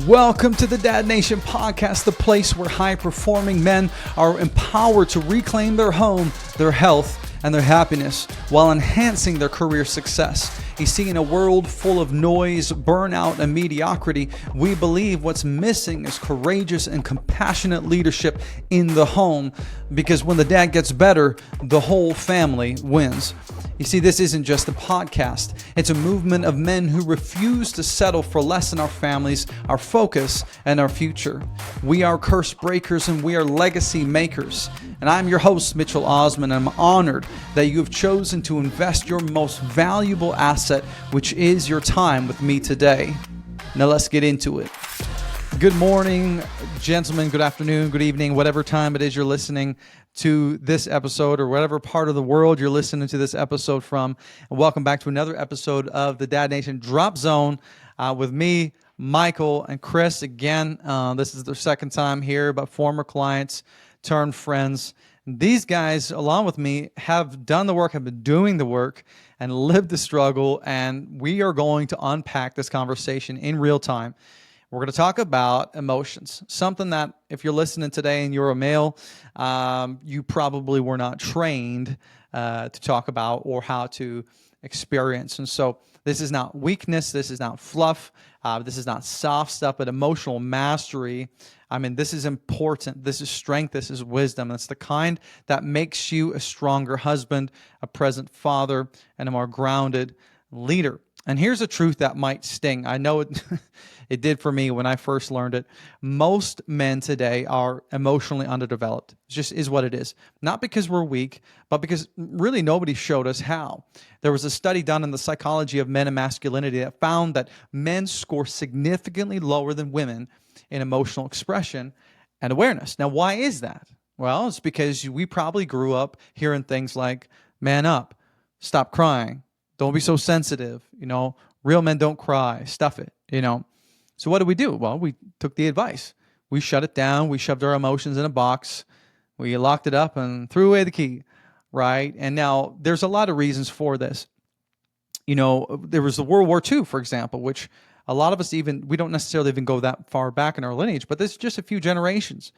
Welcome to the Dad Nation podcast, the place where high-performing men are empowered to reclaim their home, their health, and their happiness while enhancing their career success. You see, in a world full of noise, burnout, and mediocrity, we believe what's missing is courageous and compassionate leadership in the home, because when the dad gets better, the whole family wins. You see, this isn't just a podcast. It's a movement of men who refuse to settle for less in our families, our focus, and our future. We are curse breakers and we are legacy makers. And I'm your host, Mitchell Osman, and I'm honored that you have chosen to invest your most valuable asset, which is your time with me today. Now let's get into it. Good morning, gentlemen. Good afternoon, good evening, whatever time it is you're listening to this episode, or whatever part of the world you're listening to this episode from. And welcome back to another episode of the Dad Nation DropZone with me, Michael, and Chris. Again, this is their second time here, but former clients turned friends. These guys, along with me, have done the work, have been doing the work, and lived the struggle, and we are going to unpack this conversation in real time. We're going to talk about emotions, something that if you're listening today and you're a male, you probably were not trained to talk about or how to experience. And so this is not weakness, this is not fluff, this is not soft stuff, but emotional mastery. I mean, this is important. This is strength. This is wisdom. It's the kind that makes you a stronger husband, a present father, and a more grounded leader. And here's a truth that might sting. I know it it did for me when I first learned it. Most men today are emotionally underdeveloped. It just is what it is. Not because we're weak, but because really nobody showed us how. There was a study done in the psychology of men and masculinity that found that men score significantly lower than women in emotional expression and awareness. Now, why is that? Well, it's because we probably grew up hearing things like, man up, stop crying, don't be so sensitive, real men don't cry, stuff it, So what do? Well, we took the advice. We shut it down. We shoved our emotions in a box. We locked it up and threw away the key, right? And now there's a lot of reasons for this. There was the World War II, for example, which a lot of us we don't necessarily even go that far back in our lineage, but this is just a few generations.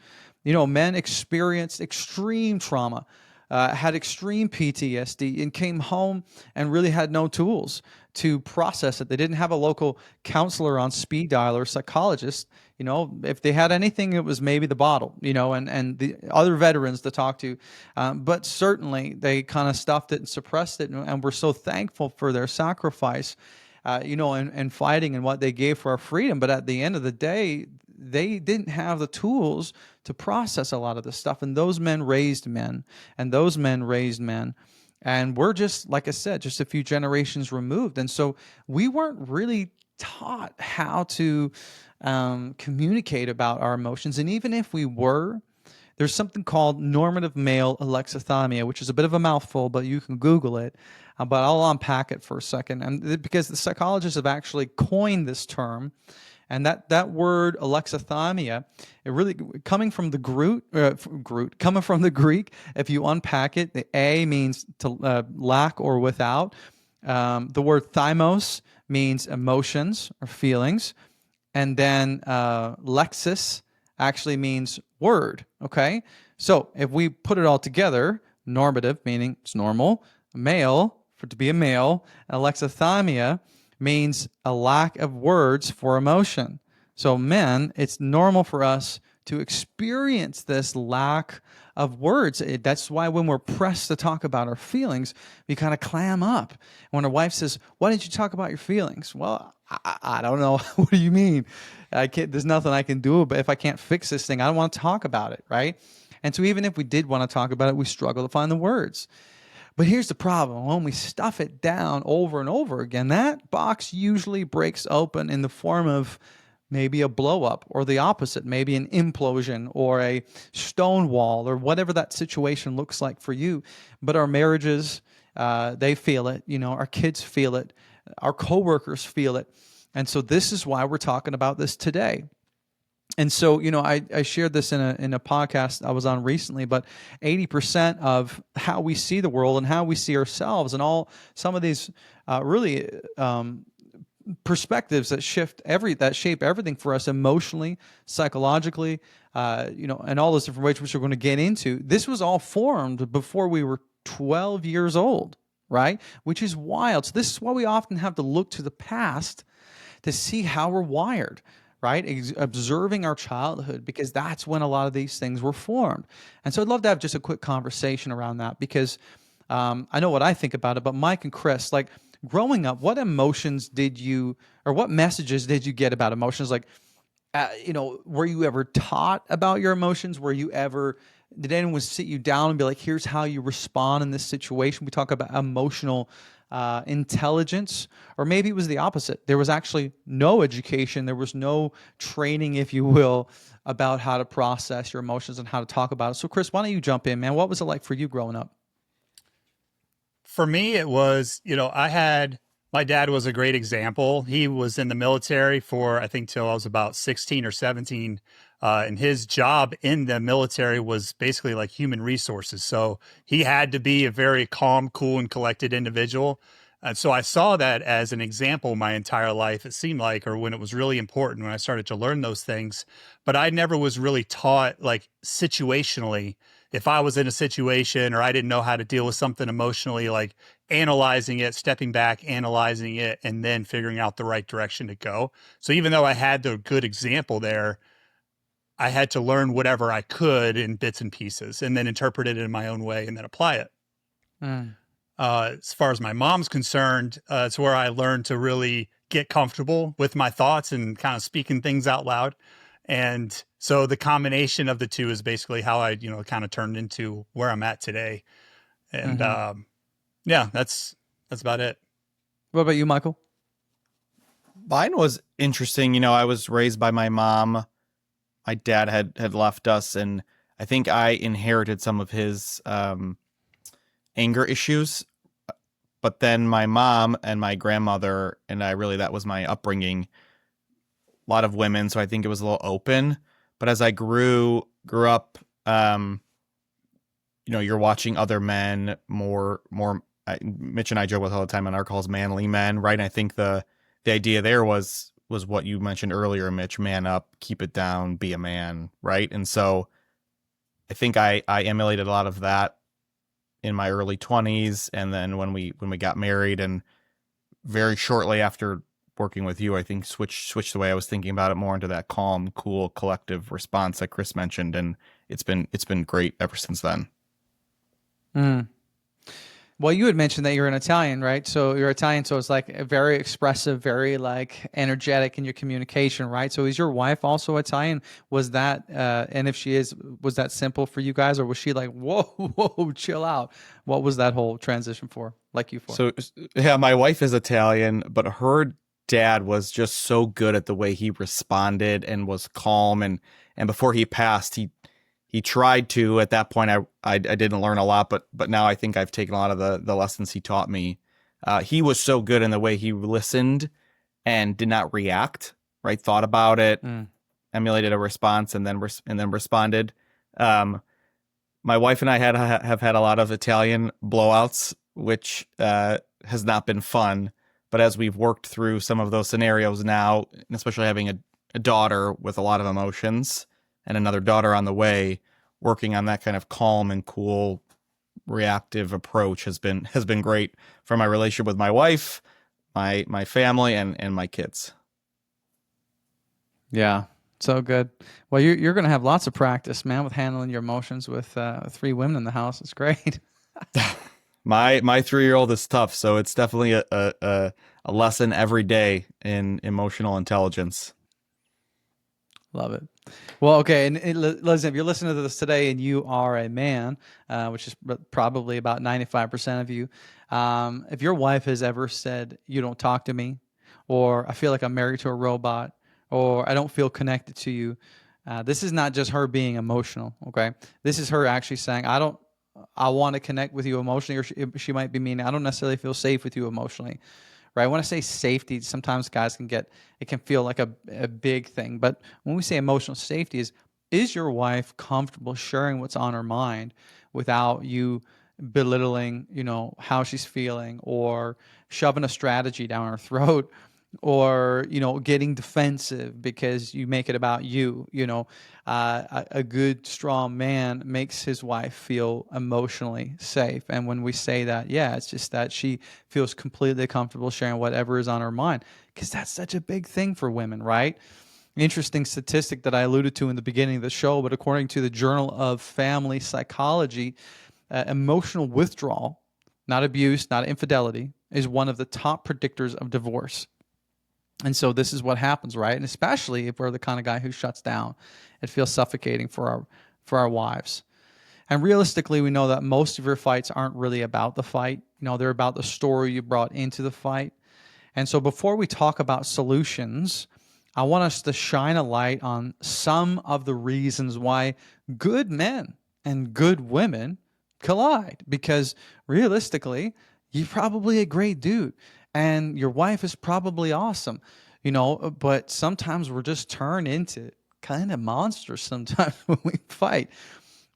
Men experienced extreme trauma, had extreme PTSD, and came home and really had no tools to process it. They didn't have a local counselor on speed dial or psychologist. If they had anything, it was maybe the bottle, and the other veterans to talk to. But certainly they kind of stuffed it and suppressed it. And we're so thankful for their sacrifice, and fighting and what they gave for our freedom. But at the end of the day, they didn't have the tools to process a lot of this stuff. And those men raised men, and those men raised men. And we're just, like I said, just a few generations removed. And so we weren't really taught how to communicate about our emotions. And even if we were, there's something called normative male alexithymia, which is a bit of a mouthful, but you can Google it. But I'll unpack it for a second. And because the psychologists have actually coined this term, and that word alexithymia, it really coming from the coming from the Greek. If you unpack it, the A means to lack or without. The word thymos means emotions or feelings, and then lexis actually means word. Okay, so if we put it all together, normative meaning it's normal, male to be a male, and alexithymia means a lack of words for emotion. So men, it's normal for us to experience this lack of words. That's why when we're pressed to talk about our feelings, we kind of clam up. When our wife says, "Why didn't you talk about your feelings?" Well, I don't know. What do you mean? There's nothing I can do, but if I can't fix this thing, I don't want to talk about it, right? And so even if we did want to talk about it, we struggle to find the words. But here's the problem. When we stuff it down over and over again, that box usually breaks open in the form of maybe a blow up, or the opposite, maybe an implosion or a stone wall, or whatever that situation looks like for you. But our marriages, they feel it. Our kids feel it. Our coworkers feel it. And so this is why we're talking about this today. And so, I shared this in a podcast I was on recently, but 80% of how we see the world and how we see ourselves and some of these really perspectives that shape everything for us emotionally, psychologically, and all those different ways which we're going to get into. This was all formed before we were 12 years old, right? Which is wild. So this is why we often have to look to the past to see how we're wired, right? Observing our childhood, because that's when a lot of these things were formed. And so I'd love to have just a quick conversation around that, because I know what I think about it, but Mike and Chris, like growing up, what emotions did you, or what messages did you get about emotions? Like, were you ever taught about your emotions? Did anyone sit you down and be like, here's how you respond in this situation? We talk about emotional intelligence, or maybe it was the opposite. There was actually no education. There was no training, if you will, about how to process your emotions and how to talk about it. So Chris, why don't you jump in, man? What was it like for you growing up? For me, it was, my dad was a great example. He was in the military for, I think, till I was about 16 or 17. And his job in the military was basically like human resources. So he had to be a very calm, cool, and collected individual. And so I saw that as an example my entire life, it seemed like, or when it was really important, when I started to learn those things. But I never was really taught, like, situationally, if I was in a situation or I didn't know how to deal with something emotionally, like analyzing it, stepping back, analyzing it, and then figuring out the right direction to go. So even though I had the good example there, I had to learn whatever I could in bits and pieces and then interpret it in my own way and then apply it. Mm. As far as my mom's concerned, it's where I learned to really get comfortable with my thoughts and kind of speaking things out loud. And so the combination of the two is basically how I, kind of turned into where I'm at today. And yeah, that's about it. What about you, Michael? Mine was interesting. I was raised by my mom. My dad had left us, and I think I inherited some of his anger issues. But then my mom and my grandmother and that was my upbringing. A lot of women, so I think it was a little open. But as I grew up, you're watching other men more. Mitch and I joke with all the time on our calls, manly men, right? And I think the idea there was what you mentioned earlier, Mitch: man up, keep it down, be a man, right? And so I think I emulated a lot of that in my early 20s, and then when we got married, and very shortly after working with you, I think switched the way I was thinking about it more into that calm, cool, collective response that Chris mentioned, and it's been great ever since then. Well, you had mentioned that you're an Italian, right? So you're Italian, so it's like very expressive, very like energetic in your communication, right? So is your wife also Italian? Was that, and if she is, was that simple for you guys, or was she like, whoa, chill out? What was that whole transition for, like you for? So yeah, my wife is Italian, but her dad was just so good at the way he responded and was calm, and before he passed, he tried to. At that point, I didn't learn a lot, but now I think I've taken a lot of the lessons he taught me. He was so good in the way he listened and did not react, right? Thought about it, emulated a response, and then responded. My wife and I have had a lot of Italian blowouts, which has not been fun. But as we've worked through some of those scenarios now, and especially having a daughter with a lot of emotions, and another daughter on the way, working on that kind of calm and cool, reactive approach has been great for my relationship with my wife, my family, and my kids. Yeah, so good. Well, you're going to have lots of practice, man, with handling your emotions with 3 women in the house. It's great. My 3-year-old is tough, so it's definitely a lesson every day in emotional intelligence. Love it. Well, okay, and listen, if you're listening to this today and you are a man, which is probably about 95% of you, if your wife has ever said, you don't talk to me, or I feel like I'm married to a robot, or I don't feel connected to you, this is not just her being emotional, okay? This is her actually saying, I want to connect with you emotionally, or she might be meaning, I don't necessarily feel safe with you emotionally. Right. When I say safety, sometimes guys it can feel like a big thing. But when we say emotional safety is your wife comfortable sharing what's on her mind without you belittling, how she's feeling, or shoving a strategy down her throat, or getting defensive because you make it about you. A good strong man makes his wife feel emotionally safe, and when we say that, yeah, it's just that she feels completely comfortable sharing whatever is on her mind, because that's such a big thing for women, right? Interesting statistic that I alluded to in the beginning of the show, but according to the Journal of Family Psychology, emotional withdrawal, not abuse, not infidelity, is one of the top predictors of divorce. And so this is what happens, right? And especially if we're the kind of guy who shuts down, it feels suffocating for our wives. And realistically, we know that most of your fights aren't really about the fight. They're about the story you brought into the fight. And so before we talk about solutions, I want us to shine a light on some of the reasons why good men and good women collide. Because realistically, you're probably a great dude and your wife is probably awesome, but sometimes we're just turned into kind of monsters sometimes when we fight.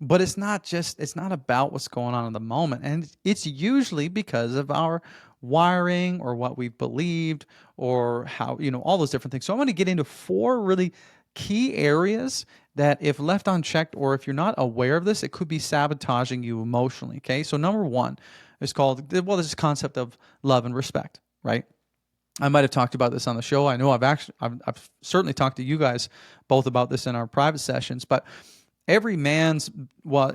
But it's not about what's going on in the moment. And it's usually because of our wiring or what we've believed or how, all those different things. So I'm going to get into 4 really key areas that, if left unchecked or if you're not aware of this, it could be sabotaging you emotionally. Okay. So number 1 is called, this concept of love and respect, right? I might have talked about this on the show. I know I've certainly talked to you guys both about this in our private sessions, but every man's,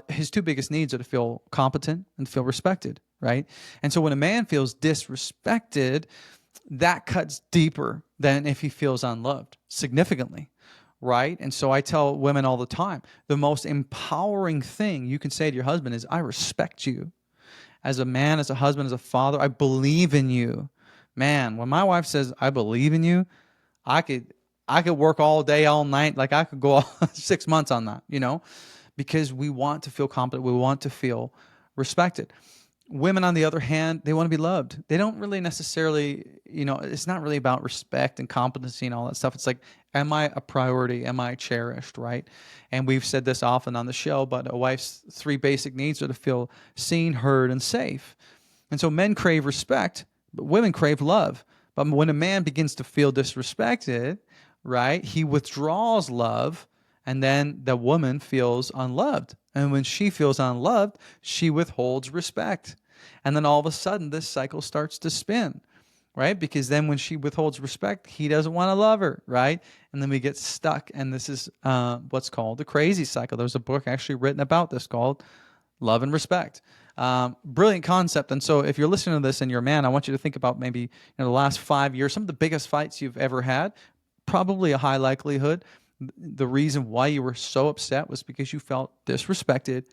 his 2 biggest needs are to feel competent and feel respected, right? And so when a man feels disrespected, that cuts deeper than if he feels unloved, significantly, right? And so I tell women all the time, the most empowering thing you can say to your husband is, I respect you. As a man, as a husband, as a father, I believe in you. Man, when my wife says, I believe in you, I could work all day, all night. Like I could go all 6 months on that, because we want to feel competent. We want to feel respected. Women, on the other hand, they want to be loved. They don't really necessarily, it's not really about respect and competency and all that stuff. It's like, am I a priority? Am I cherished, right? And we've said this often on the show, but a wife's 3 basic needs are to feel seen, heard, and safe. And so men crave respect, but women crave love. But when a man begins to feel disrespected, right, he withdraws love, and then the woman feels unloved. And when she feels unloved, she withholds respect. And then all of a sudden, this cycle starts to spin, right? Because then when she withholds respect, he doesn't want to love her, right? And then we get stuck. And this is what's called the crazy cycle. There's a book actually written about this called Love and Respect. Brilliant concept. And so if you're listening to this and you're a man, I want you to think about maybe the last 5 years, some of the biggest fights you've ever had. Probably a high likelihood the reason why you were so upset was because you felt disrespected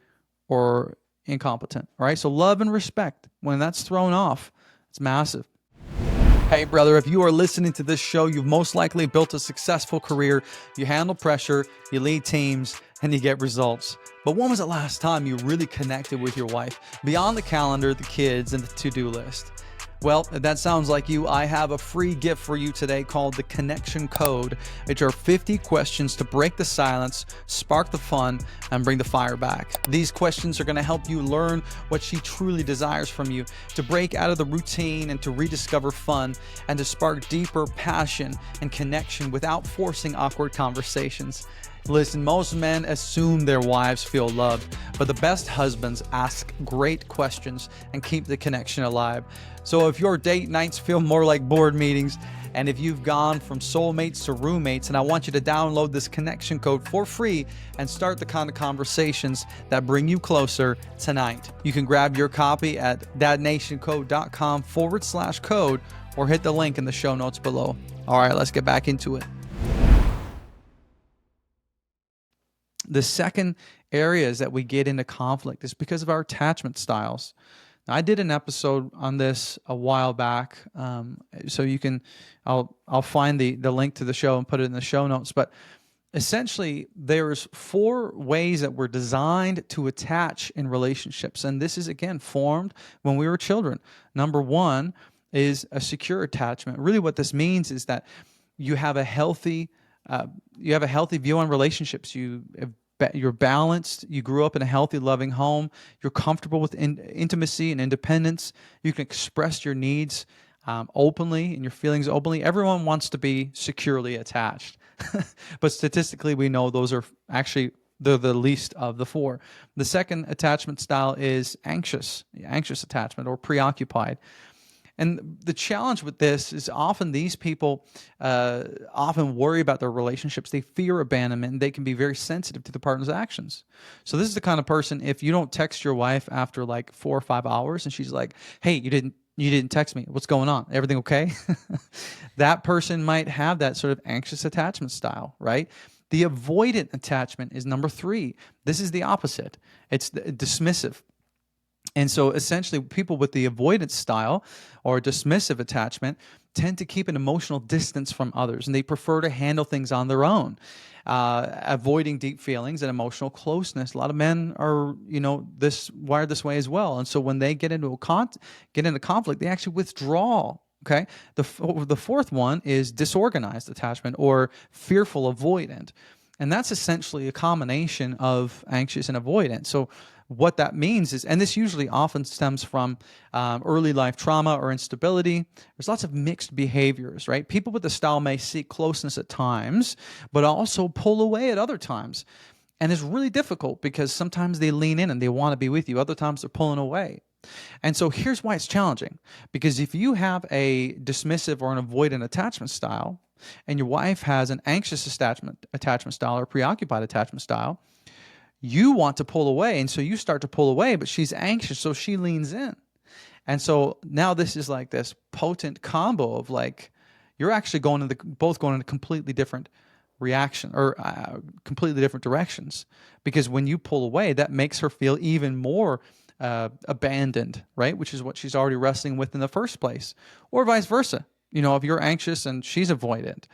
or incompetent. All right. So love and respect, when that's thrown off, it's massive. Hey, brother, if you are listening to this show, you've most likely built a successful career. You handle pressure, you lead teams, and you get results. But when was the last time you really connected with your wife beyond the calendar, the kids, and the to-do list? Well, if that sounds like you, I have a free gift for you today called the Connection Code. It's our 50 questions to break the silence, spark the fun, and bring the fire back. These questions are going to help you learn what she truly desires from you, to break out of the routine and to rediscover fun, and to spark deeper passion and connection without forcing awkward conversations. Listen, most men assume their wives feel loved, but the best husbands ask great questions and keep the connection alive. So if your date nights feel more like board meetings, and if you've gone from soulmates to roommates, and I want you to download this connection code for free and start the kind of conversations that bring you closer tonight. You can grab your copy at dadnationcode.com/code or hit the link in the show notes below. All right, let's get back into it. The second areas that we get into conflict is because of our attachment styles. Now, I did an episode on this a while back, so you can, I'll find the link to the show and put it in the show notes. But essentially, there's 4 ways that we're designed to attach in relationships, and this is again formed when we were children. Number 1 is a secure attachment. Really, what this means is that you have a healthy view on relationships. You're balanced. You grew up in a healthy, loving home. You're comfortable with intimacy and independence. You can express your needs openly and your feelings openly. Everyone wants to be securely attached. But statistically, we know those are actually they're the least of the four. The second attachment style is anxious attachment or preoccupied. And the challenge with this is often these people often worry about their relationships. They fear abandonment, and they can be very sensitive to the partner's actions. So this is the kind of person, if you don't text your wife after like 4 or 5 hours and she's like, hey, you didn't text me. What's going on? Everything okay? That person might have that sort of anxious attachment style, right? The avoidant attachment is number 3. This is the opposite. It's dismissive. And so essentially people with the avoidance style or dismissive attachment tend to keep an emotional distance from others, and they prefer to handle things on their own, avoiding deep feelings and emotional closeness. A lot of men are, wired this way as well. And so when they get into conflict, they actually withdraw. Okay. The fourth one is disorganized attachment or fearful avoidant. And that's essentially a combination of anxious and avoidant. So what that means is, and this usually often stems from early life trauma or instability. There's lots of mixed behaviors, right? People with the style may seek closeness at times, but also pull away at other times. And it's really difficult because sometimes they lean in and they want to be with you. Other times they're pulling away. And so here's why it's challenging. Because if you have a dismissive or an avoidant attachment style, and your wife has an anxious attachment style or preoccupied attachment style, you want to pull away. And so you start to pull away, but she's anxious, so she leans in. And so now this is like this potent combo of like, you're actually both going in a completely different reaction or completely different directions. Because when you pull away, that makes her feel even more abandoned, right? Which is what she's already wrestling with in the first place. Or vice versa. If you're anxious and she's avoidant,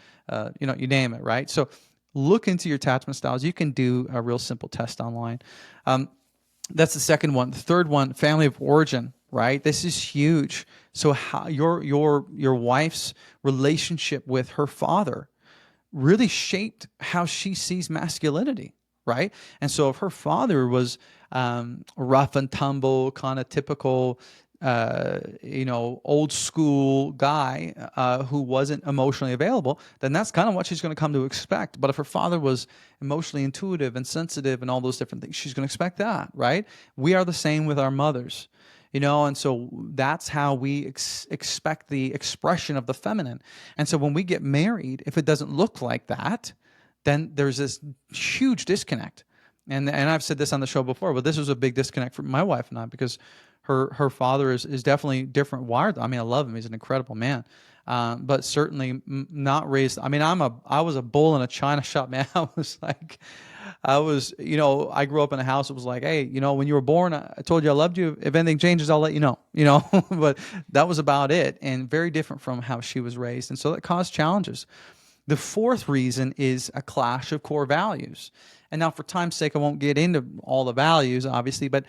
you name it, right? So look into your attachment styles. You can do a real simple test online. That's the second one. The third one, family of origin, right? This is huge. So how your wife's relationship with her father really shaped how she sees masculinity, right? And so if her father was rough and tumble, kind of typical old school guy who wasn't emotionally available, then that's kind of what she's going to come to expect. But if her father was emotionally intuitive and sensitive and all those different things, she's going to expect that, right? We are the same with our mothers, and so that's how we expect the expression of the feminine. And so when we get married, if it doesn't look like that, then there's this huge disconnect. And I've said this on the show before, but this was a big disconnect for my wife and I, because her father is definitely different wired. I mean, I love him. He's an incredible man. But certainly not raised. I mean, I was a bull in a china shop, man. I grew up in a house that was like, hey, when you were born, I told you I loved you. If anything changes, I'll let you know, but that was about it, and very different from how she was raised. And so that caused challenges. The fourth reason is a clash of core values. And now for time's sake, I won't get into all the values, obviously, but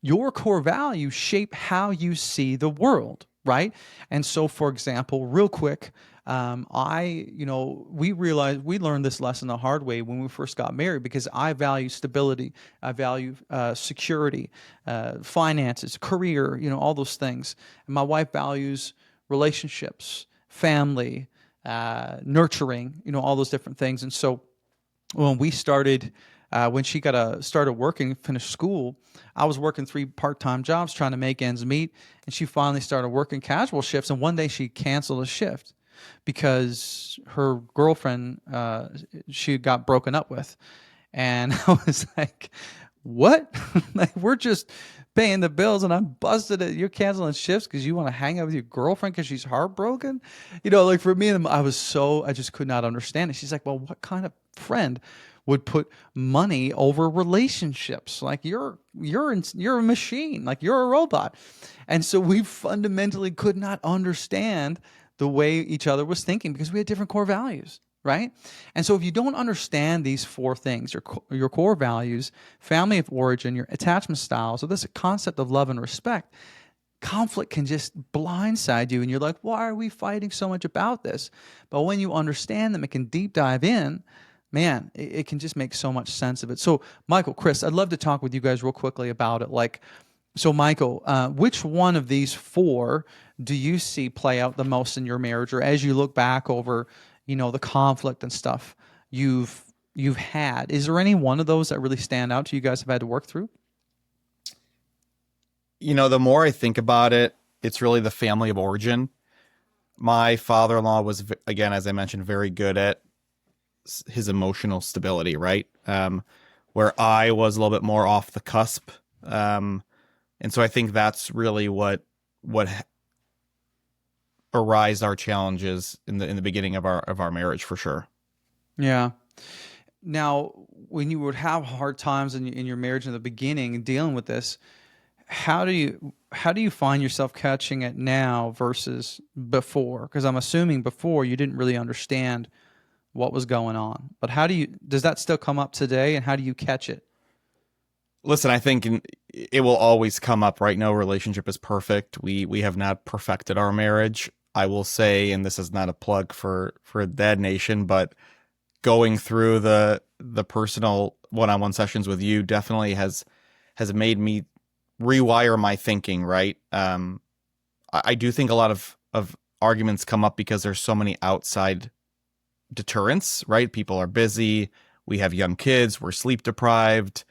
your core values shape how you see the world, right? And so, for example, real quick, we learned this lesson the hard way when we first got married, because I value stability, I value security, finances, career, all those things. And my wife values relationships, family, nurturing, all those different things. And so when we started, when she started working, finished school, I was working 3 part-time jobs trying to make ends meet, and she finally started working casual shifts. And one day she canceled a shift because her girlfriend, she got broken up with. And I was like, what? Like, we're just paying the bills and I'm busted at you're canceling shifts because you want to hang out with your girlfriend because she's heartbroken? Like for me, I just could not understand it. She's like, well, what kind of friend would put money over relationships? Like you're a machine, like you're a robot. And so we fundamentally could not understand the way each other was thinking because we had different core values, right? And so if you don't understand these 4 things, your core values, family of origin, your attachment style, so this concept of love and respect, conflict can just blindside you and you're like, why are we fighting so much about this? But when you understand them, it can deep dive in. Man, it can just make so much sense of it. So, Michael, Chris, I'd love to talk with you guys real quickly about it. Like, So, Michael, which one of these four do you see play out the most in your marriage, or as you look back over, the conflict and stuff you've had? Is there any one of those that really stand out to you guys have had to work through? The more I think about it, it's really the family of origin. My father-in-law was, again, as I mentioned, very good at his emotional stability, right? Where I was a little bit more off the cusp. And so I think that's really what arised our challenges in the beginning of our marriage, for sure. Yeah. Now, when you would have hard times in your marriage in the beginning and dealing with this, how do you find yourself catching it now versus before? Because I'm assuming before you didn't really understand what was going on. But does that still come up today, and how do you catch it? Listen, I think it will always come up, right? No relationship is perfect. We have not perfected our marriage. I will say, and this is not a plug for Dad Nation, but going through the personal one-on-one sessions with you definitely has made me rewire my thinking, right? I do think a lot of arguments come up because there's so many outside deterrents, right? People are busy. We have young kids. We're sleep deprived.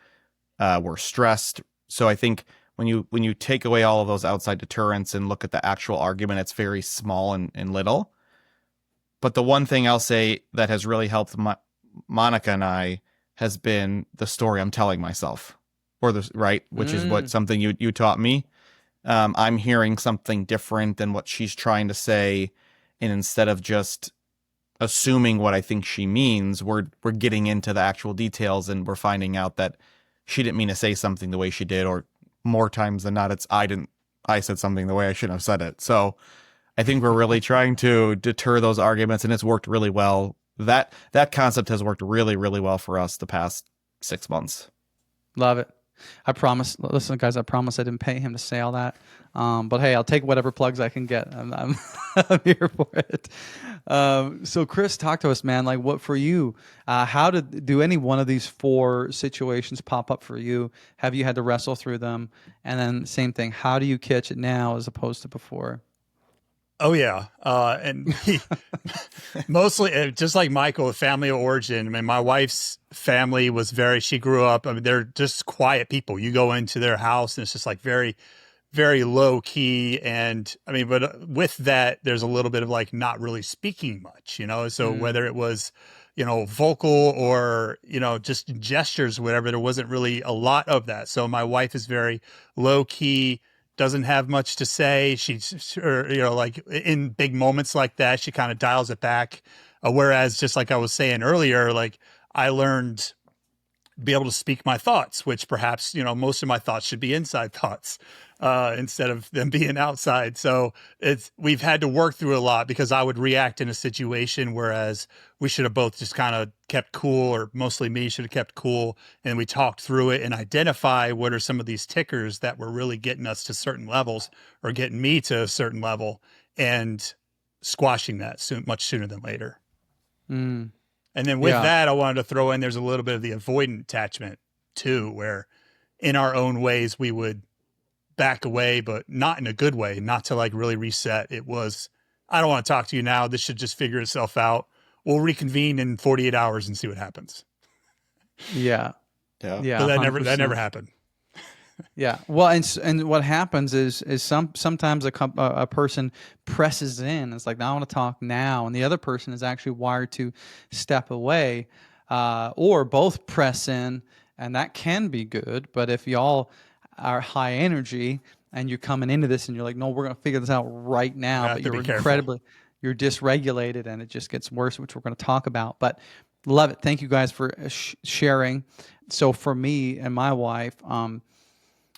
We're stressed. So I think when you take away all of those outside deterrents and look at the actual argument, it's very small and little. But the one thing I'll say that has really helped Monica and I has been the story I'm telling myself, which is what something you taught me. I'm hearing something different than what she's trying to say, and instead of just assuming what I think she means, we're getting into the actual details, and we're finding out that she didn't mean to say something the way she did, or more times than not, I said something the way I shouldn't have said it. So I think we're really trying to deter those arguments, and it's worked really well. That concept has worked really, really well for us the past 6 months. Love it. I promise. Listen, guys, I promise I didn't pay him to say all that. But hey, I'll take whatever plugs I can get. I'm here for it. So Chris, talk to us, man. Like, what for you? How do any one of these four situations pop up for you? Have you had to wrestle through them? And then same thing. How do you catch it now as opposed to before? Oh yeah, and mostly just like Michael, a family of origin. I mean, my wife's family was she grew up. I mean, they're just quiet people. You go into their house and it's just like very, very low key. And I mean, but with that, there's a little bit of like not really speaking much, So whether it was, vocal or just gestures, whatever, there wasn't really a lot of that. So my wife is very low key. Doesn't have much to say. Like in big moments like that, she kind of dials it back. Whereas just like I was saying earlier, like I learned to be able to speak my thoughts, which perhaps, most of my thoughts should be inside thoughts instead of them being outside. So we've had to work through a lot because I would react in a situation, whereas we should have both just kind of kept cool, or mostly me should have kept cool. And we talked through it and identify what are some of these tickers that were really getting us to certain levels or getting me to a certain level, and squashing that much sooner than later. And then with that, I wanted to throw in, there's a little bit of the avoidant attachment too, where in our own ways, we would back away, but not in a good way, not to like really reset. It was, I don't want to talk to you now. This should just figure itself out. We'll reconvene in 48 hours and see what happens. Yeah. But that never happened. Yeah. Well, and what happens is sometimes a person presses in. It's like, I want to talk now. And the other person is actually wired to step away, or both press in, and that can be good. But if y'all are high energy and you're coming into this and you're like, no, we're going to figure this out right now, but you're dysregulated and it just gets worse, which we're going to talk about. But love it. Thank you guys for sharing. So for me and my wife,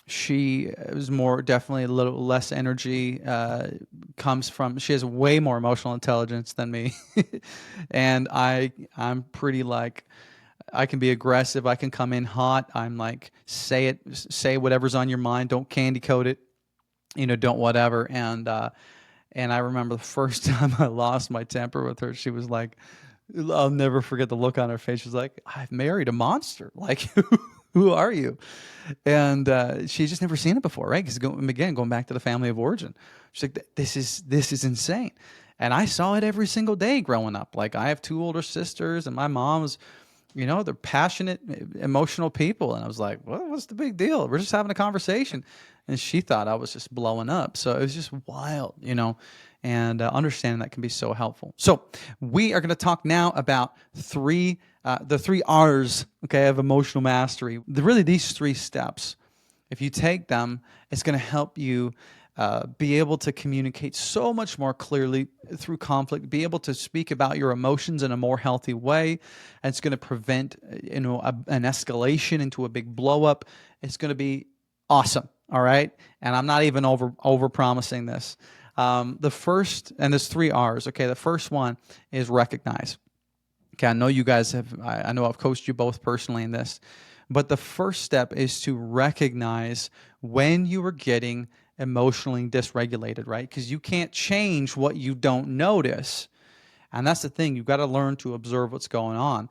she is definitely a little less energy, she has way more emotional intelligence than me. And I'm pretty like, I can be aggressive. I can come in hot. I'm like, say whatever's on your mind. Don't candy coat it, don't whatever. And I remember the first time I lost my temper with her, she was like, I'll never forget the look on her face. She was like, I've married a monster. Like, Who are you? And she's just never seen it before, right? Because going back to the family of origin, she's like, this is insane. And I saw it every single day growing up. Like, I have two older sisters, and my mom's, they're passionate, emotional people. And I was like, well, what's the big deal? We're just having a conversation. And she thought I was just blowing up. So it was just wild, and understanding that can be so helpful. So we are going to talk now about the three R's, okay, of emotional mastery. Really, these 3 steps, if you take them, it's going to help you be able to communicate so much more clearly through conflict, be able to speak about your emotions in a more healthy way. And it's going to prevent, an escalation into a big blow up. It's going to be awesome. All right. And I'm not even over promising this. The first, and there's 3 R's. Okay. The first one is recognize. Okay. I know you guys I know I've coached you both personally in this, but the first step is to recognize when you are getting emotionally dysregulated, right? Because you can't change what you don't notice. And that's the thing. You've got to learn to observe what's going on.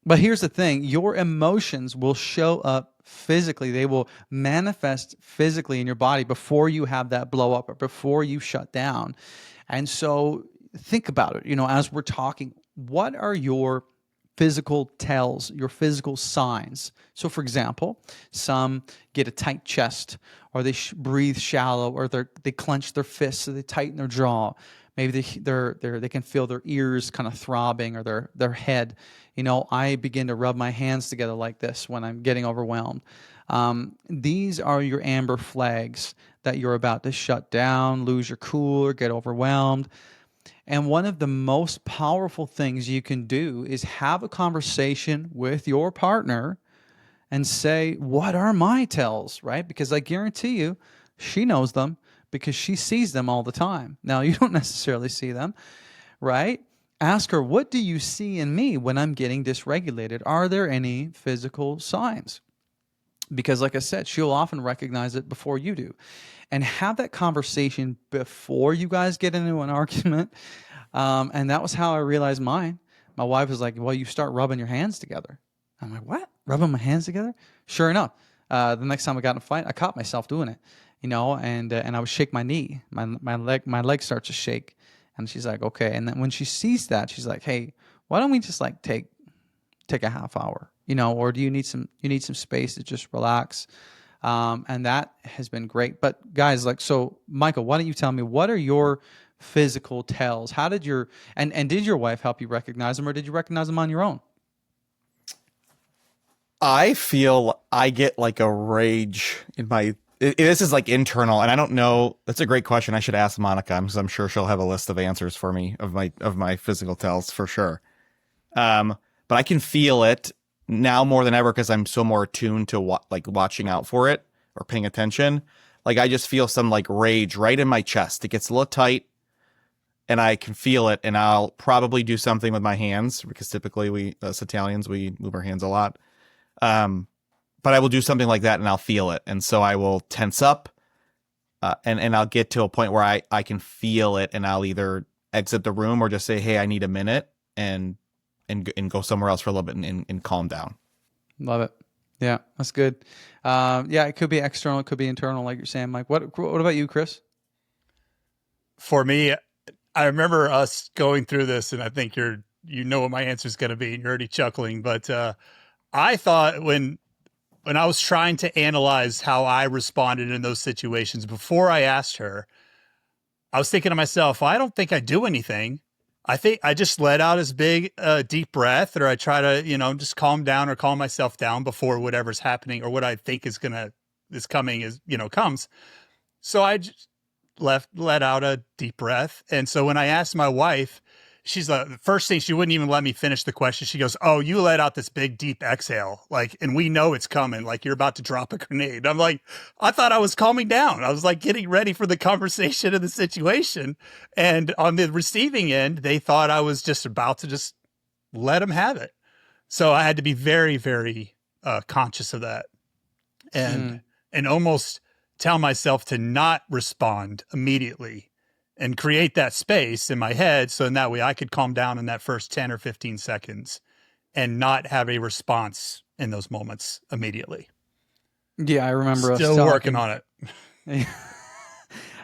But here's the thing. Your emotions will show up physically. They will manifest physically in your body before you have that blow up or before you shut down. And so think about it, as we're talking, what are your physical tells, your physical signs? So for example, some get a tight chest, or they breathe shallow, or they clench their fists, or they tighten their jaw. Maybe they can feel their ears kind of throbbing, or their head. I begin to rub my hands together like this when I'm getting overwhelmed. These are your amber flags that you're about to shut down, lose your cool, or get overwhelmed. And one of the most powerful things you can do is have a conversation with your partner and say, what are my tells, right? Because I guarantee you, she knows them because she sees them all the time. Now, you don't necessarily see them, right? Ask her, what do you see in me when I'm getting dysregulated? Are there any physical signs? Because like I said, she'll often recognize it before you do. And have that conversation before you guys get into an argument. And that was how I realized mine. My wife was like, well, you start rubbing your hands together. I'm like, what? Rubbing my hands together? Sure enough, the next time I got in a fight, I caught myself doing it, and I would shake my knee. My leg starts to shake. And she's like, okay. And then when she sees that, she's like, hey, why don't we just like take a half hour, or do you need some space to just relax? And that has been great. But guys, so Michael, why don't you tell me, what are your physical tells? How did did your wife help you recognize them, or did you recognize them on your own? I feel I get like a rage in my. This is like internal, and I don't know. That's a great question. I should ask Monica, because I'm sure she'll have a list of answers for me of my physical tells for sure. But I can feel it now more than ever because I'm so more attuned to watching out for it or paying attention. Like, I just feel some like rage right in my chest. It gets a little tight, and I can feel it. And I'll probably do something with my hands, because typically we, as Italians, we move our hands a lot. But I will do something like that, and I'll feel it. And so I will tense up, and I'll get to a point where I can feel it, and I'll either exit the room or just say, hey, I need a minute, and go somewhere else for a little bit and calm down. Love it. Yeah, that's good. Yeah, it could be external, it could be internal, like you're saying, Mike. What about you, Chris? For me, I remember us going through this, and I think you know what my answer is going to be, and you're already chuckling. But I thought when I was trying to analyze how I responded in those situations before I asked her, I was thinking to myself, I don't think I do anything. I think I just let out as big a deep breath, or I try to, just calm down or calm myself down before whatever's happening or what I think is coming comes. So I just let out a deep breath. And so when I asked my wife, she's the first thing, she wouldn't even let me finish the question. She goes, oh, you let out this big, deep exhale. And we know it's coming. Like, you're about to drop a grenade. I'm like, I thought I was calming down. I was like getting ready for the conversation and the situation. And on the receiving end, they thought I was just about to just let them have it. So I had to be very, very conscious of that and almost tell myself to not respond immediately and create that space in my head, so in that way I could calm down in that first 10 or 15 seconds and not have a response in those moments immediately. Yeah, I remember us Still working talking. on it.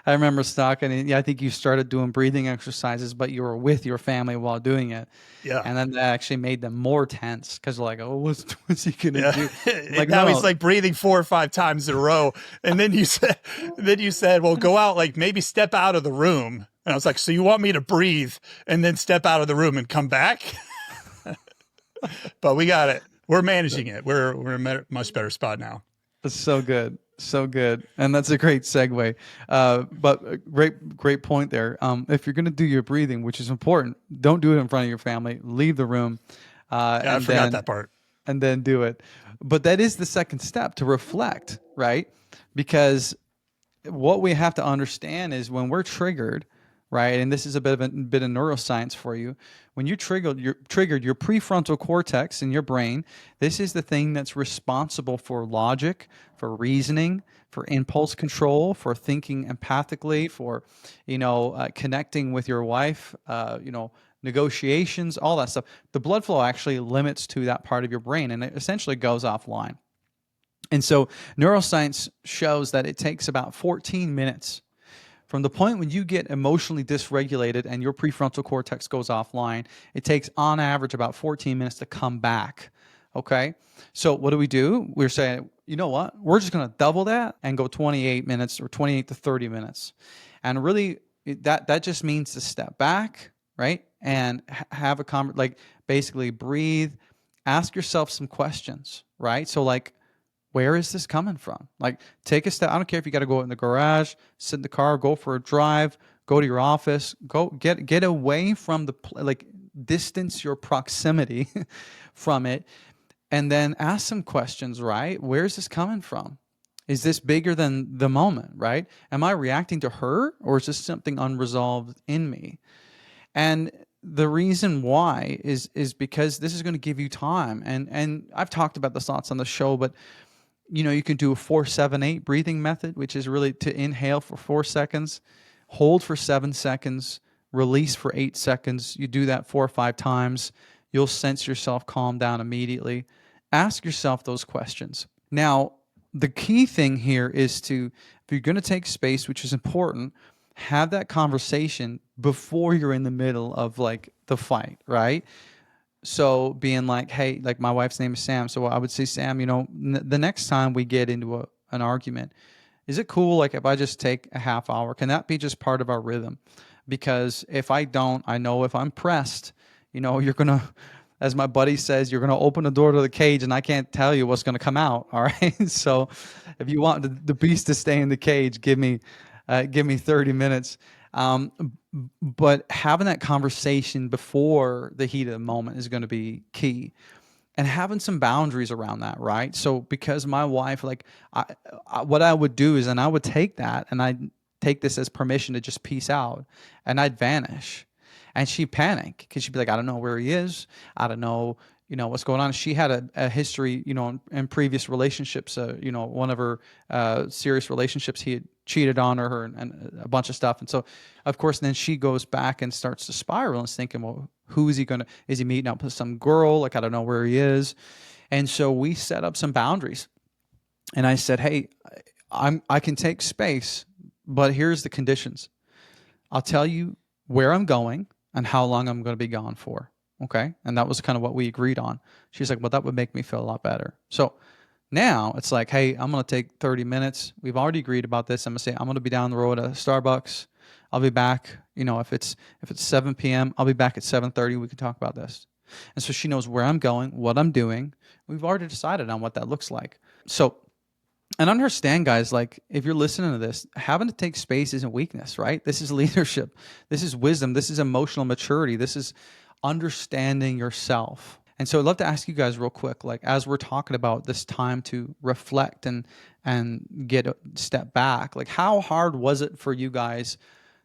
I remember us talking, and yeah, I think you started doing breathing exercises, but you were with your family while doing it. Yeah. And then that actually made them more tense because like, oh, what's he gonna Yeah. do? I'm And like, now he's no, like breathing 4 or 5 times in a row. And then you said, well, go out, like maybe step out of the room. And I was like, so you want me to breathe and then step out of the room and come back? But we got it. We're managing it. We're in a much better spot now. it's so good. So good. And that's a great segue. But great point there. If you're going to do your breathing, which is important, don't do it in front of your family. Leave the room. Yeah, I forgot that part. And then do it. But that is the second step, to reflect, right? Because what we have to understand is when we're triggered, right? And this is a bit of neuroscience for you. When you're triggered, your prefrontal cortex in your brain. This is the thing that's responsible for logic, for reasoning, for impulse control, for thinking empathically, for connecting with your wife, negotiations, all that stuff. The blood flow actually limits to that part of your brain, and it essentially goes offline. And so neuroscience shows that it takes about 14 minutes from the point when you get emotionally dysregulated and your prefrontal cortex goes offline. It takes on average about 14 minutes to come back. Okay. So what do? We're saying, you know what? We're just going to double that and go 28 minutes or 28 to 30 minutes. And really that just means to step back, right? And have basically breathe, ask yourself some questions, right? So like, where is this coming from? Like, take a step. I don't care if you got to go in the garage, sit in the car, go for a drive, go to your office, go get away from distance your proximity from it, and then ask some questions, right? Where's this coming from? Is this bigger than the moment, right? Am I reacting to her, or is this something unresolved in me? And the reason why is because this is going to give you time. And I've talked about this lots on the show, but you can do a 4-7-8 breathing method, which is really to inhale for 4 seconds, hold for 7 seconds, release for 8 seconds. You do that 4 or 5 times. You'll sense yourself calm down immediately. Ask yourself those questions. Now, the key thing here is if you're going to take space, which is important, have that conversation before you're in the middle of like the fight, right? So being like, hey, like my wife's name is Sam. So I would say, Sam, the next time we get into an argument, is it cool? Like if I just take a half hour, can that be just part of our rhythm? Because if I don't, I know if I'm pressed, you're going to, as my buddy says, you're going to open the door to the cage and I can't tell you what's going to come out. All right. So if you want the beast to stay in the cage, give me 30 minutes. But having that conversation before the heat of the moment is going to be key, and having some boundaries around that, right? So because my wife, what I would do is, and I would take that and I'd take this as permission to just peace out, and I'd vanish. And she'd panic because she'd be like, I don't know where he is. I don't know, what's going on. She had a history, in previous relationships, one of her serious relationships, he had cheated on her and a bunch of stuff. And so, of course, then she goes back and starts to spiral and is thinking, well, is he meeting up with some girl? Like, I don't know where he is. And so we set up some boundaries. And I said, hey, I can take space, but here's the conditions. I'll tell you where I'm going and how long I'm going to be gone for. Okay. And that was kind of what we agreed on. She's like, well, that would make me feel a lot better. So now it's like, hey, I'm going to take 30 minutes. We've already agreed about this. I'm going to say, I'm going to be down the road at Starbucks. I'll be back. If it's 7 p.m., I'll be back at 7:30. We can talk about this. And so she knows where I'm going, what I'm doing. We've already decided on what that looks like. So, and understand, guys, like if you're listening to this, having to take space isn't weakness, right? This is leadership. This is wisdom. This is emotional maturity. This is understanding yourself. And so I'd love to ask you guys real quick, like as we're talking about this time to reflect and get a step back, like how hard was it for you guys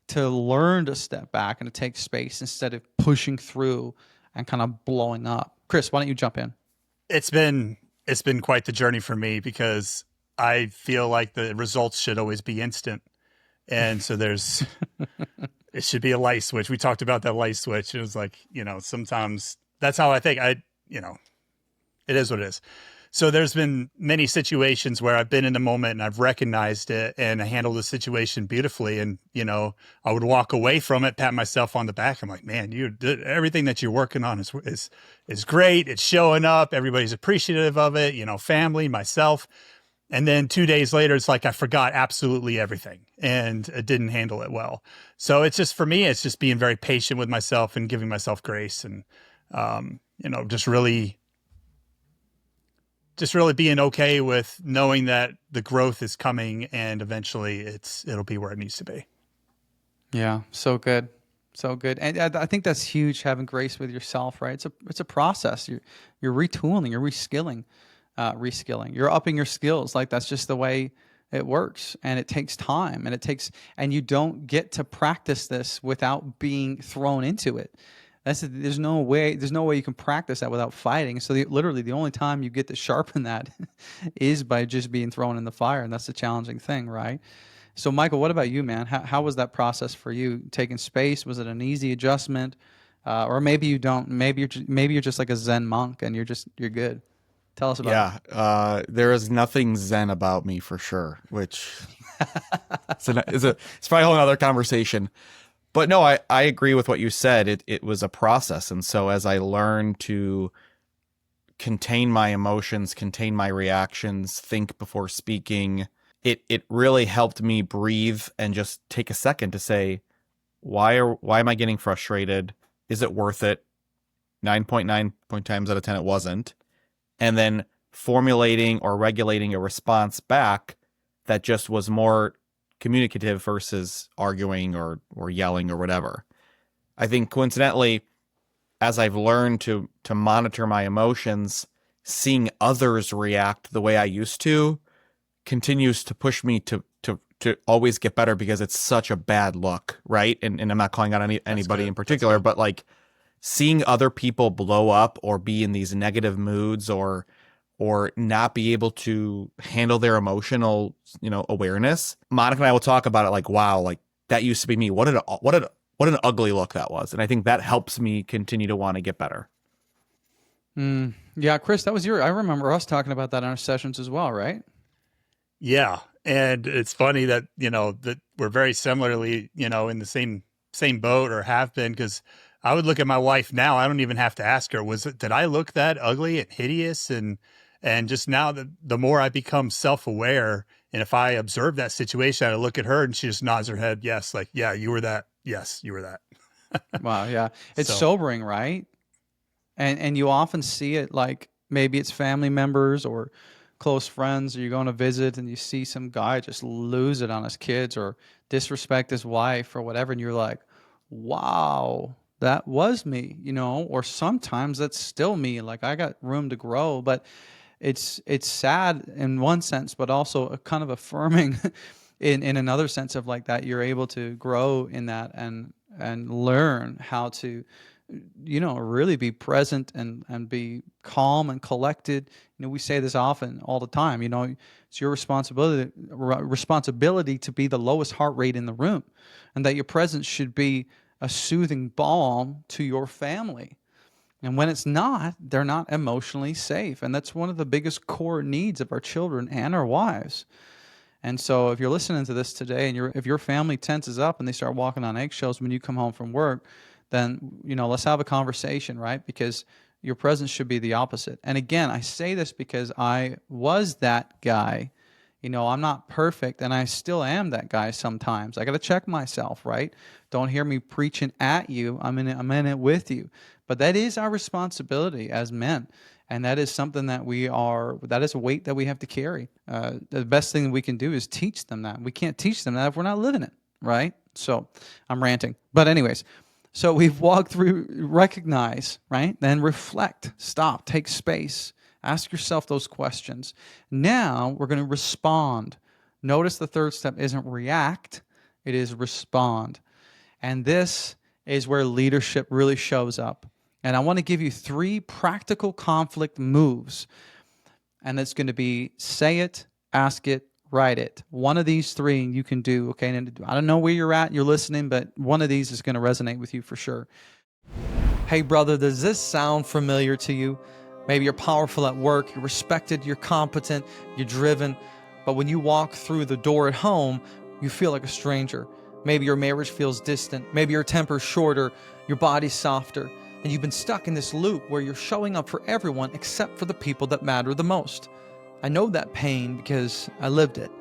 to learn to step back and to take space instead of pushing through and kind of blowing up? Chris, why don't you jump in? It's been quite the journey for me because I feel like the results should always be instant. And so it should be a light switch. We talked about that light switch. It was like, sometimes that's how I think. it is what it is. So there's been many situations where I've been in the moment and I've recognized it and I handled the situation beautifully. And, I would walk away from it, pat myself on the back. I'm like, man, you did everything that you're working on is great. It's showing up. Everybody's appreciative of it, family, myself. And then 2 days later, it's like I forgot absolutely everything and I didn't handle it well. So it's just, for me, it's just being very patient with myself and giving myself grace and, just really being okay with knowing that the growth is coming and eventually it'll be where it needs to be. Yeah. So good. So good. And I think that's huge, having grace with yourself, right? It's a process. You're retooling, you're reskilling. You're upping your skills. Like, that's just the way it works, and it takes time, and you don't get to practice this without being thrown into it. There's no way you can practice that without fighting. So literally the only time you get to sharpen that is by just being thrown in the fire, and that's the challenging thing, right? So Michael, what about you, man? How was that process for you? Taking space, was it an easy adjustment, or maybe you don't? Maybe you're just like a Zen monk, and you're good. Tell us about it. There is nothing Zen about me, for sure, which it's probably a whole other conversation. But no, I agree with what you said. It was a process. And so as I learned to contain my emotions, contain my reactions, think before speaking, it really helped me breathe and just take a second to say, why am I getting frustrated? Is it worth it? 9.9 times out of 10, it wasn't. And then formulating or regulating a response back that just was more communicative versus arguing or yelling or whatever. I think coincidentally, as I've learned to monitor my emotions, seeing others react the way I used to continues to push me to always get better, because it's such a bad look, right? And I'm not calling out anybody in particular, but like seeing other people blow up or be in these negative moods or not be able to handle their emotional, awareness. Monica and I will talk about it like, wow, like that used to be me. What an ugly look that was. And I think that helps me continue to want to get better. Yeah, Chris, I remember us talking about that in our sessions as well, right? Yeah. And it's funny that, that we're very similarly, in the same boat or have been, because I would look at my wife now. I don't even have to ask her, did I look that ugly and hideous? And just now, the more I become self-aware, and if I observe that situation, I look at her and she just nods her head. Yes. Like, yeah, you were that. Yes, you were that. Wow. Yeah. It's sobering, right? And you often see it, like maybe it's family members or close friends, or you're going to visit and you see some guy just lose it on his kids or disrespect his wife or whatever. And you're like, wow, that was me, or sometimes that's still me. Like, I got room to grow, but it's sad in one sense, but also a kind of affirming in another sense of like that you're able to grow in that and learn how to, really be present and be calm and collected. We say this often all the time, it's your responsibility to be the lowest heart rate in the room, and that your presence should be a soothing balm to your family. And when it's not, they're not emotionally safe. And that's one of the biggest core needs of our children and our wives. And so if you're listening to this today and if your family tenses up and they start walking on eggshells when you come home from work, then, let's have a conversation, right? Because your presence should be the opposite. And again, I say this because I was that guy. I'm not perfect, and I still am that guy sometimes. I got to check myself, right? Don't hear me preaching at you. I'm in it with you. But that is our responsibility as men. And that is something that that is a weight that we have to carry. The best thing we can do is teach them that. We can't teach them that if we're not living it, right? So I'm ranting. But anyways, so we've walked through, recognize, right? Then reflect, stop, take space. Ask yourself those questions. Now we're going to respond. Notice the third step isn't react, it is respond. And this is where leadership really shows up. And I want to give you 3 practical conflict moves. And it's going to be say it, ask it, write it. One of these 3 you can do, okay? And I don't know where you're at, you're listening, but one of these is going to resonate with you for sure. Hey, brother, does this sound familiar to you? Maybe you're powerful at work, you're respected, you're competent, you're driven, but when you walk through the door at home, you feel like a stranger. Maybe your marriage feels distant. Maybe your temper's shorter, your body's softer, and you've been stuck in this loop where you're showing up for everyone except for the people that matter the most. I know that pain because I lived it.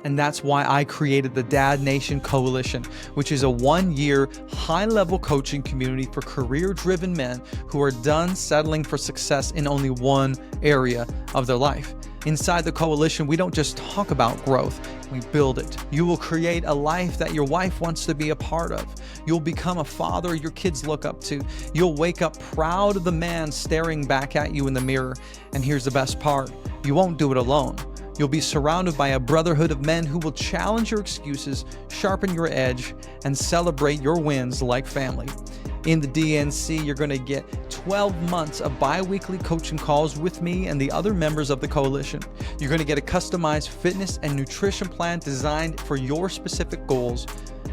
And that's why I created the Dad Nation Coalition, which is a 1-year high-level coaching community for career-driven men who are done settling for success in only one area of their life. Inside the coalition, we don't just talk about growth, we build it. You will create a life that your wife wants to be a part of. You'll become a father your kids look up to. You'll wake up proud of the man staring back at you in the mirror. And here's the best part, you won't do it alone. You'll be surrounded by a brotherhood of men who will challenge your excuses, sharpen your edge, and celebrate your wins like family. In the DNC, you're going to get 12 months of bi-weekly coaching calls with me and the other members of the coalition. You're going to get a customized fitness and nutrition plan designed for your specific goals,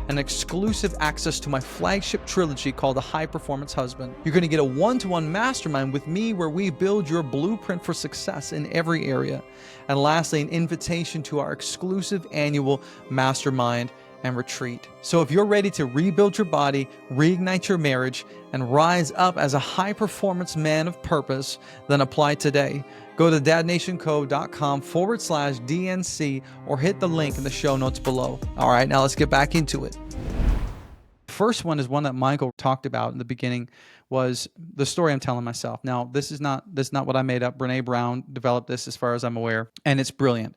and exclusive access to my flagship trilogy called The High Performance Husband. You're going to get a one-to-one mastermind with me where we build your blueprint for success in every area. And lastly, an invitation to our exclusive annual mastermind and retreat. So if you're ready to rebuild your body, reignite your marriage, and rise up as a high-performance man of purpose, then apply today. Go to dadnationco.com/DNC or hit the link in the show notes below. All right, now let's get back into it. First one is one that Michael talked about in the beginning, was the story I'm telling myself. Now, this is not what I made up. Brene Brown developed this as far as I'm aware, and it's brilliant.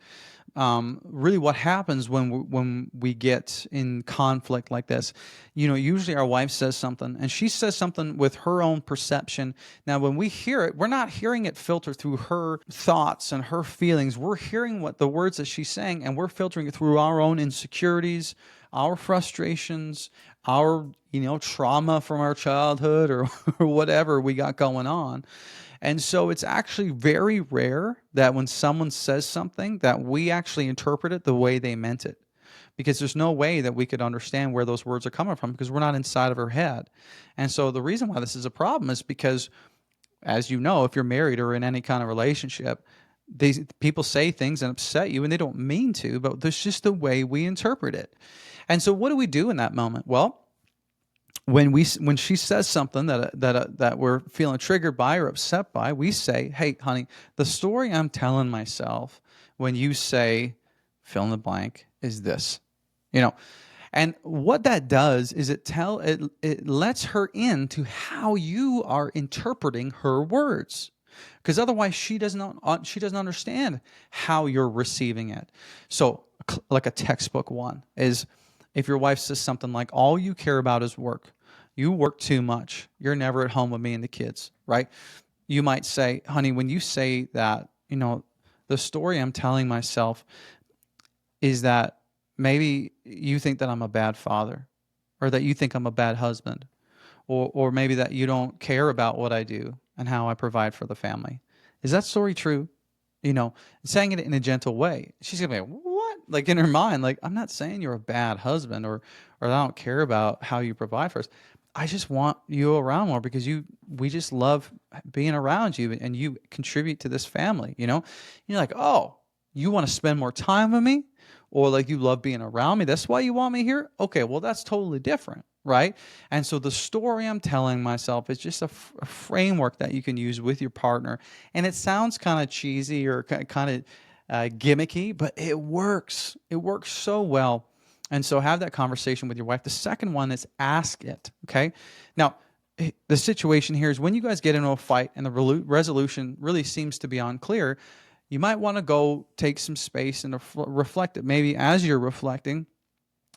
Really what happens when we get in conflict like this, usually our wife says something and she says something with her own perception. Now, when we hear it, we're not hearing it filter through her thoughts and her feelings. We're hearing what the words that she's saying, and we're filtering it through our own insecurities, our frustrations, our, trauma from our childhood or whatever we got going on. And so it's actually very rare that when someone says something that we actually interpret it the way they meant it, because there's no way that we could understand where those words are coming from because we're not inside of her head. And so the reason why this is a problem is because, as you know, if you're married or in any kind of relationship, people say things and upset you and they don't mean to, but there's just the way we interpret it. And so what do we do in that moment? Well, when she says something that we're feeling triggered by or upset by, we say, "Hey, honey, the story I'm telling myself when you say fill in the blank is this," And what that does is it lets her into how you are interpreting her words, because otherwise she doesn't understand how you're receiving it. So, like a textbook one is, if your wife says something like, "All you care about is work. You work too much. You're never at home with me and the kids," right? You might say, "Honey, when you say that, the story I'm telling myself is that maybe you think that I'm a bad father, or that you think I'm a bad husband, or maybe that you don't care about what I do and how I provide for the family. Is that story true?" Saying it in a gentle way. She's gonna be like, "What?" Like in her mind, like, I'm not saying you're a bad husband or I don't care about how you provide for us. I just want you around more because we just love being around you and you contribute to this family, You're like, "Oh, you want to spend more time with me?" Or like, "You love being around me. That's why you want me here?" Okay, well, that's totally different, right? And so the story I'm telling myself is just a framework that you can use with your partner. And it sounds kind of cheesy or kind of gimmicky, but it works. It works so well. And so have that conversation with your wife. The second one is ask it, okay? Now, the situation here is when you guys get into a fight and the resolution really seems to be unclear, you might want to go take some space and reflect it. Maybe as you're reflecting,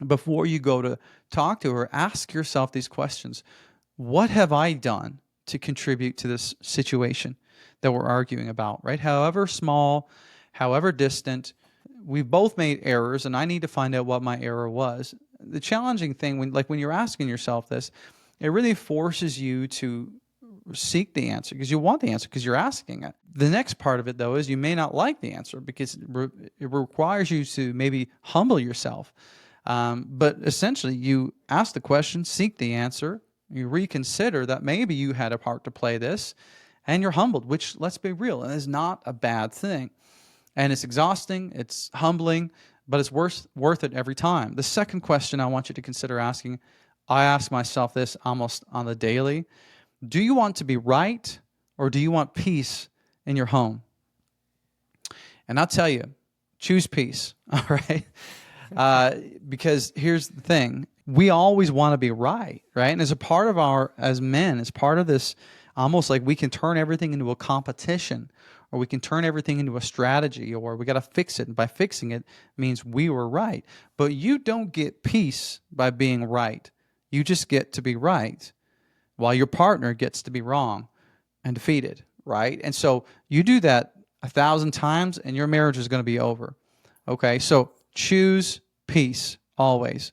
before you go to talk to her, ask yourself these questions. What have I done to contribute to this situation that we're arguing about, right? However small, however distant, we've both made errors, and I need to find out what my error was. The challenging thing, when you're asking yourself this, it really forces you to seek the answer because you want the answer because you're asking it. The next part of it, though, is you may not like the answer because it requires you to maybe humble yourself. But essentially, you ask the question, seek the answer, you reconsider that maybe you had a part to play this, and you're humbled, which, let's be real, is not a bad thing. And it's exhausting, it's humbling, but it's worth it every time. The second question I want you to consider asking, I ask myself this almost on the daily. Do you want to be right, or do you want peace in your home? And I'll tell you, choose peace, all right? Because here's the thing. We always want to be right? And as a part of as men, as part of this, almost like we can turn everything into a competition, or we can turn everything into a strategy, or we got to fix it. And by fixing it means we were right. But you don't get peace by being right. You just get to be right, while your partner gets to be wrong and defeated, right? And so you do that 1,000 times and your marriage is going to be over. Okay, so choose peace always.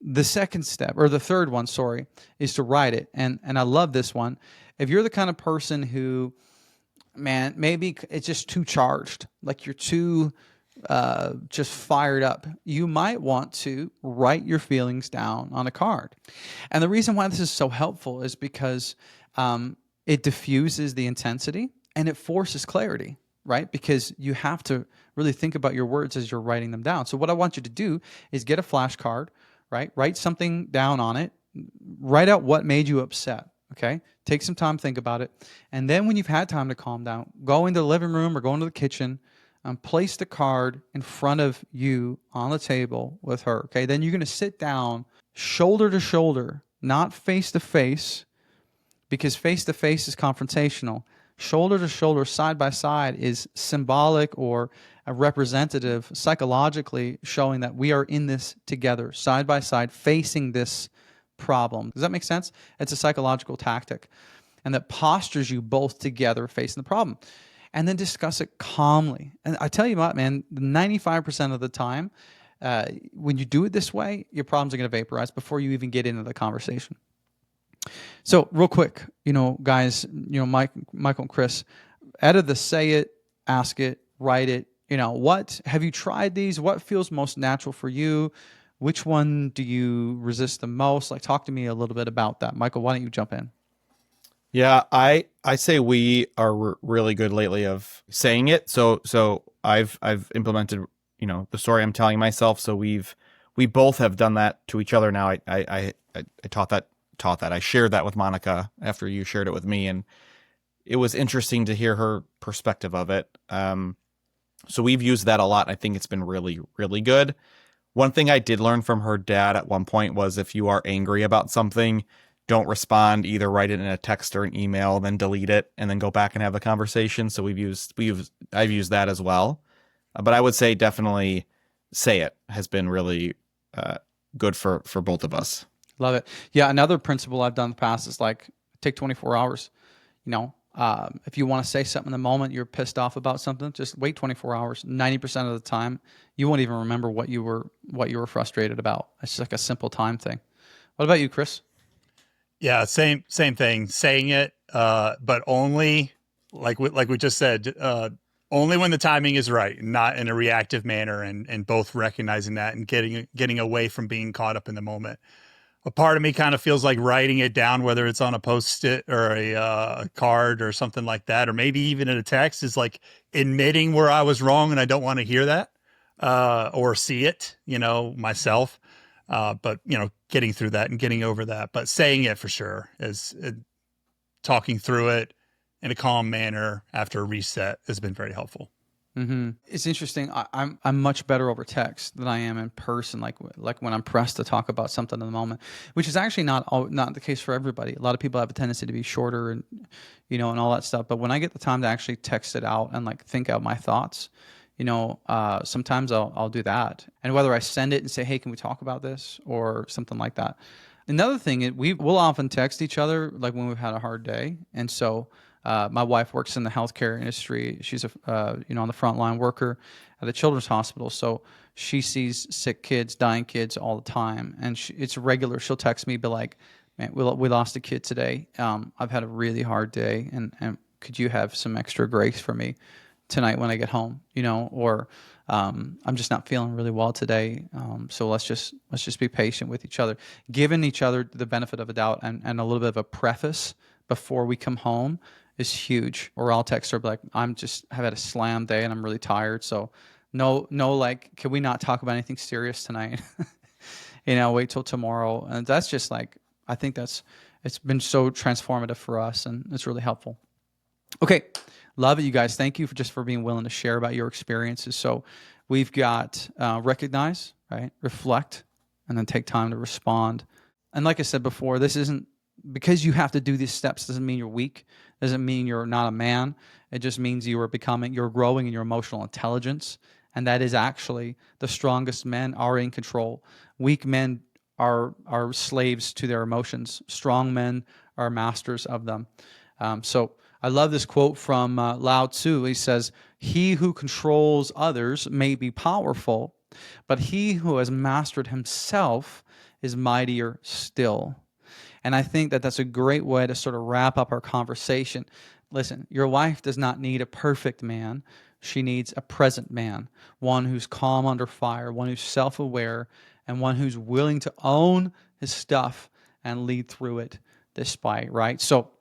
The second step, or the third one, sorry, is to write it. And I love this one. If you're the kind of person who, man, maybe it's just too charged, like you're too just fired up, you might want to write your feelings down on a card. And the reason why this is so helpful is because it diffuses the intensity and it forces clarity, right? Because you have to really think about your words as you're writing them down. So what I want you to do is get a flashcard, right? Write something down on it. Write out what made you upset, okay? Take some time, think about it. And then when you've had time to calm down, go into the living room or go into the kitchen and place the card in front of you on the table with her, okay? Then you're going to sit down shoulder to shoulder, not face to face, because face to face is confrontational. Shoulder to shoulder, side by side is symbolic or a representative, psychologically showing that we are in this together, side by side, facing this problem. Does that make sense? It's a psychological tactic, and that postures you both together facing the problem. And then discuss it calmly. And I tell you what, man, 95% of the time, when you do it this way, your problems are going to vaporize before you even get into the conversation. So real quick, guys, Michael and Chris, out of the say it, ask it, write it, what have you tried these? What feels most natural for you? Which one do you resist the most? Like, talk to me a little bit about that. Michael, why don't you jump in? Yeah, I say we are really good lately of saying it. So I've implemented, the story I'm telling myself. So we both have done that to each other now. I taught that. I shared that with Monica after you shared it with me, and it was interesting to hear her perspective of it. So we've used that a lot. I think it's been really, really good. One thing I did learn from her dad at one point was if you are angry about something, don't respond, either write it in a text or an email, then delete it and then go back and have a conversation. So I've used that as well. But I would say definitely say it has been really good for both of us. Love it. Yeah. Another principle I've done in the past is like take 24 hours. If you want to say something in the moment, you're pissed off about something, just wait 24 hours. 90% of the time, you won't even remember what you were frustrated about. It's just like a simple time thing. What about you, Chris? Yeah, same thing. Saying it, but only like we just said, only when the timing is right, not in a reactive manner, and both recognizing that and getting away from being caught up in the moment. A part of me kind of feels like writing it down, whether it's on a Post-it or a card or something like that, or maybe even in a text, is like admitting where I was wrong and I don't want to hear that or see it, myself. But getting through that and getting over that, but saying it for sure is talking through it in a calm manner after a reset has been very helpful. Mm-hmm. It's interesting. I'm much better over text than I am in person. Like when I'm pressed to talk about something in the moment, which is actually not the case for everybody. A lot of people have a tendency to be shorter and and all that stuff. But when I get the time to actually text it out and like think out my thoughts, sometimes I'll do that. And whether I send it and say, hey, can we talk about this or something like that. Another thing is we'll often text each other like when we've had a hard day, and so. My wife works in the healthcare industry. She's on the frontline worker at a children's hospital. So she sees sick kids, dying kids all the time. And it's regular. She'll text me, be like, man, we lost a kid today. I've had a really hard day. And could you have some extra grace for me tonight when I get home? Or I'm just not feeling really well today. So let's just be patient with each other, giving each other the benefit of a doubt and a little bit of a preface before we come home is huge. Or I'll text her like, I've had a slam day and I'm really tired. So no, like, can we not talk about anything serious tonight? Wait till tomorrow. And that's just like, I think it's been so transformative for us, and it's really helpful. Okay. Love it, you guys. Thank you for being willing to share about your experiences. So we've got recognize, right? Reflect, and then take time to respond. And like I said before, this isn't because you have to do these steps doesn't mean you're weak. Doesn't mean you're not a man. It just means you're growing in your emotional intelligence. And that is actually the strongest men are in control. Weak men are slaves to their emotions. Strong men are masters of them. So I love this quote from Lao Tzu. He says, "He who controls others may be powerful, but he who has mastered himself is mightier still." And I think that that's a great way to sort of wrap up our conversation. Listen, your wife does not need a perfect man. She needs a present man, one who's calm under fire, one who's self-aware, and one who's willing to own his stuff and lead through it despite, right? So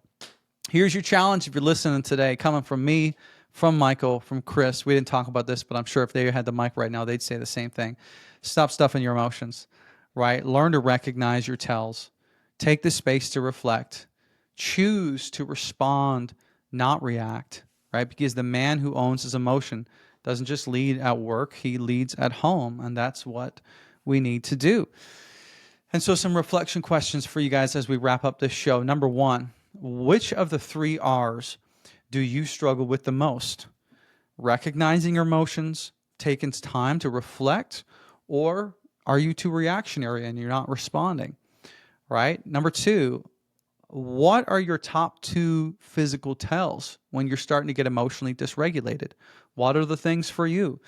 here's your challenge if you're listening today, coming from me, from Michael, from Chris. We didn't talk about this, but I'm sure if they had the mic right now, they'd say the same thing. Stop stuffing your emotions, right? Learn to recognize your tells. Take the space to reflect. Choose to respond, not react, right? Because the man who owns his emotion doesn't just lead at work, he leads at home, and that's what we need to do. And so some reflection questions for you guys as we wrap up this show. Number one, which of the 3 R's do you struggle with the most? Recognizing your emotions, taking time to reflect, or are you too reactionary and you're not responding, right? Number 2, what are your top 2 physical tells when you're starting to get emotionally dysregulated? What are the things for you?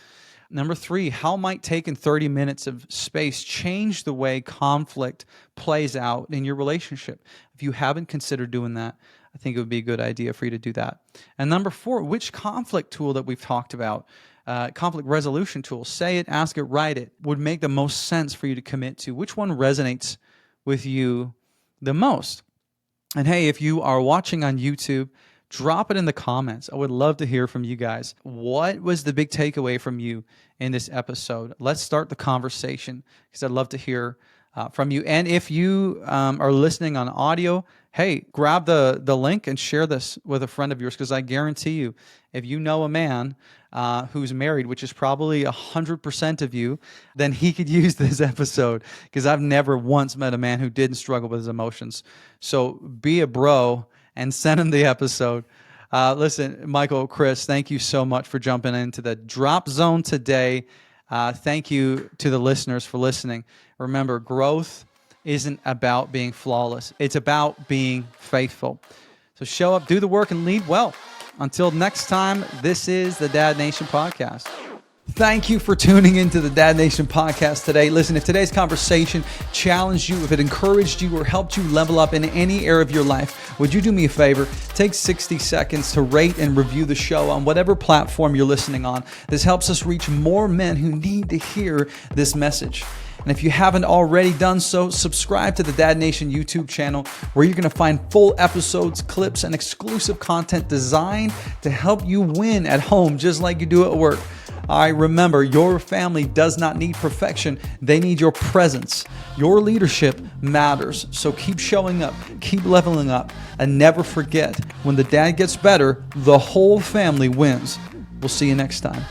Number 3, how might taking 30 minutes of space change the way conflict plays out in your relationship? If you haven't considered doing that, I think it would be a good idea for you to do that. And number 4, which conflict tool that we've talked about, conflict resolution tool, say it, ask it, write it, would make the most sense for you to commit to? Which one resonates with you the most? And hey, if you are watching on YouTube, drop it in the comments. I would love to hear from you guys. What was the big takeaway from you in this episode? Let's start the conversation because I'd love to hear from you. And if you are listening on audio, hey, grab the link and share this with a friend of yours, because I guarantee you, if you know a man who's married, which is probably 100% of you, then he could use this episode, because I've never once met a man who didn't struggle with his emotions. So be a bro and send him the episode. Listen, Michael, Chris, thank you so much for jumping into the Drop Zone today. Thank you to the listeners for listening. Remember, growth isn't about being flawless. It's about being faithful. So show up, do the work, and lead well. Until next time, this is the Dad Nation Podcast. Thank you for tuning into the Dad Nation Podcast today. Listen, if today's conversation challenged you, if it encouraged you or helped you level up in any area of your life, would you do me a favor? Take 60 seconds to rate and review the show on whatever platform you're listening on. This helps us reach more men who need to hear this message. And if you haven't already done so, subscribe to the Dad Nation YouTube channel, where you're going to find full episodes, clips, and exclusive content designed to help you win at home just like you do at work. All right, remember, your family does not need perfection. They need your presence. Your leadership matters. So keep showing up, keep leveling up, and never forget, when the dad gets better, the whole family wins. We'll see you next time.